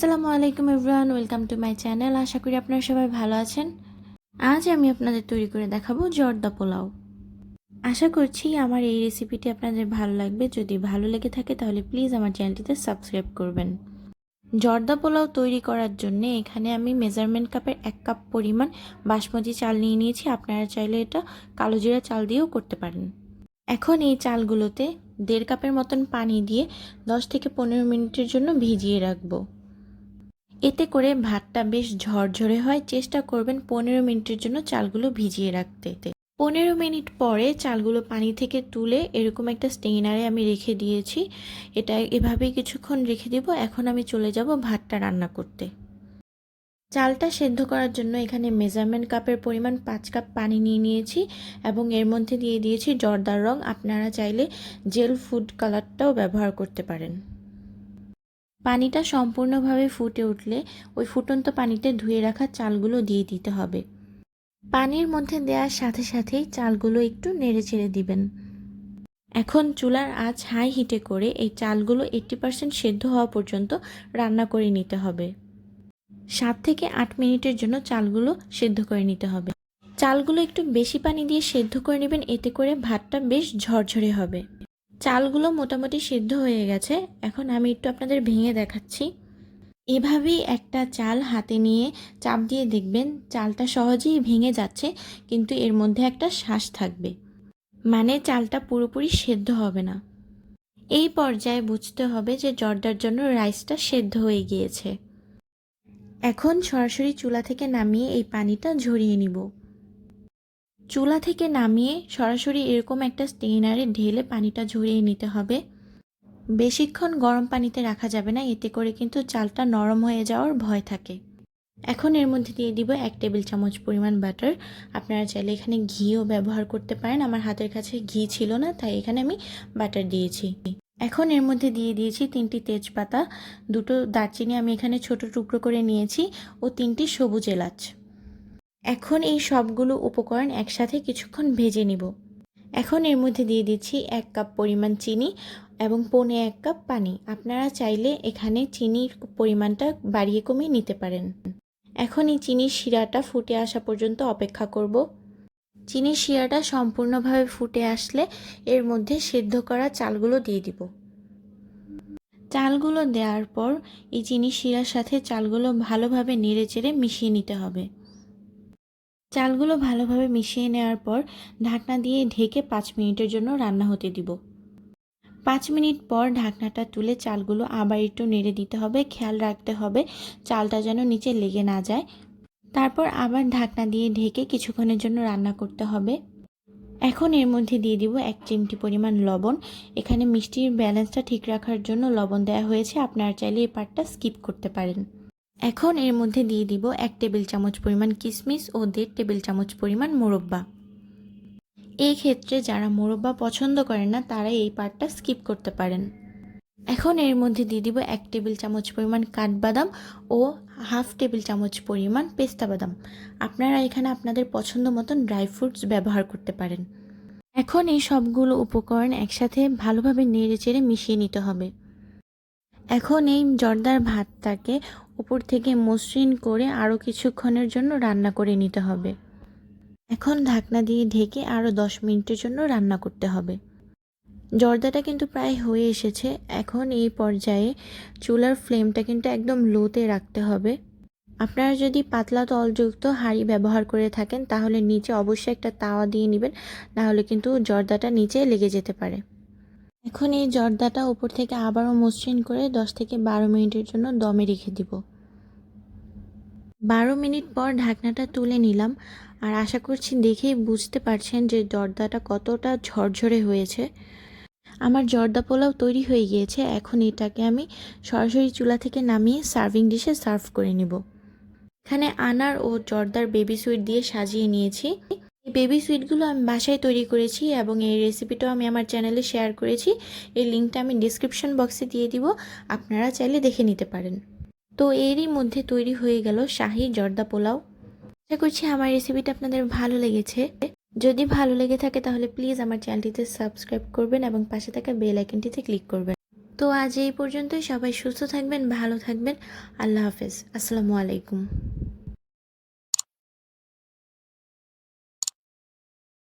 আসসালামু আলাইকুম everyone, welcome to my channel. আশা করি আপনারা সবাই ভালো আছেন। আজ আমি আপনাদের তৈরি করে দেখাবো জর্দা পোলাও। আশা করছি আমার এই রেসিপিটি আপনাদের ভালো লাগবে। যদি ভালো লেগে থাকে তাহলে প্লিজ আমার চ্যানেলটিতে সাবস্ক্রাইব করবেন। জর্দা পোলাও তৈরি করার জন্য এখানে আমি মেজারমেন্ট কাপের 1 কাপ পরিমাণ বাসমতি চাল নিয়ে নিয়েছি। আপনারা চাইলে এটা কালো জিরা চাল দিয়েও করতে পারেন। এখন এই চালগুলোতে 1.5 কাপের মতন পানি দিয়ে 10 থেকে 15 মিনিটের জন্য ভিজিয়ে রাখবো। এতে করে ভাতটা বেশ ঝরঝরে হয়। চেষ্টা করবেন 15 মিনিটের জন্য চালগুলো ভিজিয়ে রাখতে। 15 মিনিট পরে চালগুলো পানি থেকে তুলে এরকম একটা স্টেইনারে আমি রেখে দিয়েছি। এটা এভাবেই কিছুক্ষণ রেখে দেব। এখন আমি চলে যাব ভাতটা রান্না করতে। চালটা সেদ্ধ করার জন্য এখানে মেজারমেন্ট কাপের পরিমাণ 5 কাপ পানি নিয়ে নিয়েছি এবং এর মধ্যে দিয়ে দিয়েছি জর্দার রং। আপনারা চাইলে জেল ফুড কালারটাও ব্যবহার করতে পারেন। পানিটা সম্পূর্ণভাবে ফুটে উঠলে ওই ফুটন্ত পানিতে ধুয়ে রাখা চালগুলো দিয়ে দিতে হবে। পানির মধ্যে দেওয়ার সাথে সাথেই চালগুলো একটু নেড়েচেড়ে দিবেন। এখন চুলার আঁচ হাই হিটে করে এই চালগুলো 80% সেদ্ধ হওয়া পর্যন্ত রান্না করে নিতে হবে। 7 থেকে 8 মিনিটের জন্য চালগুলো সেদ্ধ করে নিতে হবে। চালগুলো একটু বেশি পানি দিয়ে সেদ্ধ করে নেবেন, এতে করে ভাতটা বেশ ঝরঝরে হবে। চালগুলো মোটামুটি সিদ্ধ হয়ে গেছে। এখন আমি একটু আপনাদের ভেঙে দেখাচ্ছি। এভাবেই একটা চাল হাতে নিয়ে চাপ দিয়ে দেখবেন চালটা সহজেই ভেঙে যাচ্ছে, কিন্তু এর মধ্যে একটা শ্বাস থাকবে, মানে চালটা পুরোপুরি সেদ্ধ হবে না। এই পর্যায়ে বুঝতে হবে যে জর্দার জন্য রাইসটা সেদ্ধ হয়ে গিয়েছে। এখন সরাসরি চুলা থেকে নামিয়ে এই পানিটা ঝরিয়ে নিব। চুলা থেকে নামিয়ে সরাসরি এরকম একটা স্টেইনারে ঢেলে পানিটা ঝরিয়ে নিতে হবে। বেশিক্ষণ গরম পানিতে রাখা যাবে না, এতে করে কিন্তু চালটা নরম হয়ে যাওয়ার ভয় থাকে। এখন এর মধ্যে দিয়ে দিব 1 টেবিল চামচ পরিমাণ বাটার। আপনারা চাইলে এখানে ঘিও ব্যবহার করতে পারেন। আমার হাতের কাছে ঘি ছিল না, তাই এখানে আমি বাটার দিয়েছি। এখন এর মধ্যে দিয়ে দিয়েছি 3টি তেজপাতা, 2টো দারচিনি আমি এখানে ছোট টুকরো করে নিয়েছি ও 3টি সবুজ এলাচ। এখন এই সবগুলো উপকরণ একসাথে কিছুক্ষণ ভেজে নিব। এখন এর মধ্যে দিয়ে দিচ্ছি 1 কাপ পরিমাণ চিনি এবং 1.25 কাপ পানি। আপনারা চাইলে এখানে চিনির পরিমাণটা বাড়িয়ে কমিয়ে নিতে পারেন। এখন এই চিনির শিরাটা ফুটে আসা পর্যন্ত অপেক্ষা করব। চিনির শিরাটা সম্পূর্ণভাবে ফুটে আসলে এর মধ্যে সেদ্ধ করা চালগুলো দিয়ে দিব। চালগুলো দেওয়ার পর এই চিনির শিরার সাথে চালগুলো ভালোভাবে নেড়েচেড়ে মিশিয়ে নিতে হবে। চালগুলো ভালোভাবে মিশিয়ে নেওয়ার পর ঢাকনা দিয়ে ঢেকে 5 মিনিটের জন্য রান্না হতে দিব। 5 মিনিট পর ঢাকনাটা তুলে চালগুলো আবার একটু নেড়ে দিতে হবে। খেয়াল রাখতে হবে চালটা যেন নিচে লেগে না যায়। তারপর আবার ঢাকনা দিয়ে ঢেকে কিছুক্ষণের জন্য রান্না করতে হবে। এখন এর মধ্যে দিয়ে দিব 1 চিমটি পরিমাণ লবণ। এখানে মিষ্টির ব্যালেন্সটা ঠিক রাখার জন্য লবণ দেওয়া হয়েছে, আপনারা চাইলে এই পার্টটা স্কিপ করতে পারেন। এখন এর মধ্যে দিয়ে দিব 1 টেবিল চামচ পরিমাণ কিশমিশ ও 1.5 টেবিল চামচ পরিমাণ মোরব্বা। এই ক্ষেত্রে যারা মোরব্বা পছন্দ করেন না তারা এই পার্টটা স্কিপ করতে পারেন। এখন এর মধ্যে দিয়ে দিব 1 টেবিল চামচ পরিমাণ কাঠবাদাম ও 1/2 টেবিল চামচ পরিমাণ পেস্তা বাদাম। আপনারা এখানে আপনাদের পছন্দ মতন ড্রাই ফ্রুটস ব্যবহার করতে পারেন। এখন এই সবগুলো উপকরণ একসাথে ভালোভাবে নেড়েচেড়ে মিশিয়ে নিতে হবে। এখন এই জর্দার ভাতটাকে উপর থেকে মসৃণ করে আরও কিছুক্ষণের জন্য রান্না করে নিতে হবে। এখন ঢাকনা দিয়ে ঢেকে আরও 10 মিনিটের জন্য রান্না করতে হবে। জর্দাটা কিন্তু প্রায় হয়ে এসেছে। এখন এই পর্যায়ে চুলার ফ্লেমটা কিন্তু একদম লোতে রাখতে হবে। আপনারা যদি পাতলা তলযুক্ত হাঁড়ি ব্যবহার করে থাকেন তাহলে নিচে অবশ্যই একটা তাওয়া দিয়ে নেবেন, নাহলে কিন্তু জর্দাটা নিচে লেগে যেতে পারে। এখন এই জর্দাটা উপর থেকে আবারও মসৃণ করে 10 থেকে 12 মিনিটের জন্য দমে রেখে দিব। 12 মিনিট পর ঢাকনাটা তুলে নিলাম, আর আশা করছি দেখেই বুঝতে পারছেন যে জর্দাটা কতটা ঝরঝরে হয়েছে। আমার জর্দা পোলাও তৈরি হয়ে গিয়েছে। এখন এটাকে আমি সরাসরি চুলা থেকে নামিয়ে সার্ভিং ডিশে সার্ভ করে নিব। এখানে আনার ও জর্দার বেবি সুইট দিয়ে সাজিয়ে নিয়েছি। এই বেবি সুইটগুলো আমি বাসায় তৈরি করেছি এবং এই রেসিপিটাও আমি আমার চ্যানেলে শেয়ার করেছি। এই লিঙ্কটা আমি ডিসক্রিপশন বক্সে দিয়ে দিব, আপনারা চাইলে দেখে নিতে পারেন। তো এরই মধ্যে তৈরি হয়ে গেল শাহী জর্দা পোলাও। আশা করছি আমার রেসিপিটা আপনাদের ভালো লেগেছে। যদি ভালো লেগে থাকে তাহলে প্লিজ আমার চ্যানেলটিতে সাবস্ক্রাইব করবেন এবং পাশে থাকা বেল আইকনটিতে ক্লিক করবেন। তো আজ এই পর্যন্তই। সবাই সুস্থ থাকবেন, ভালো থাকবেন। আল্লাহ হাফেজ। আসসালামু আলাইকুম।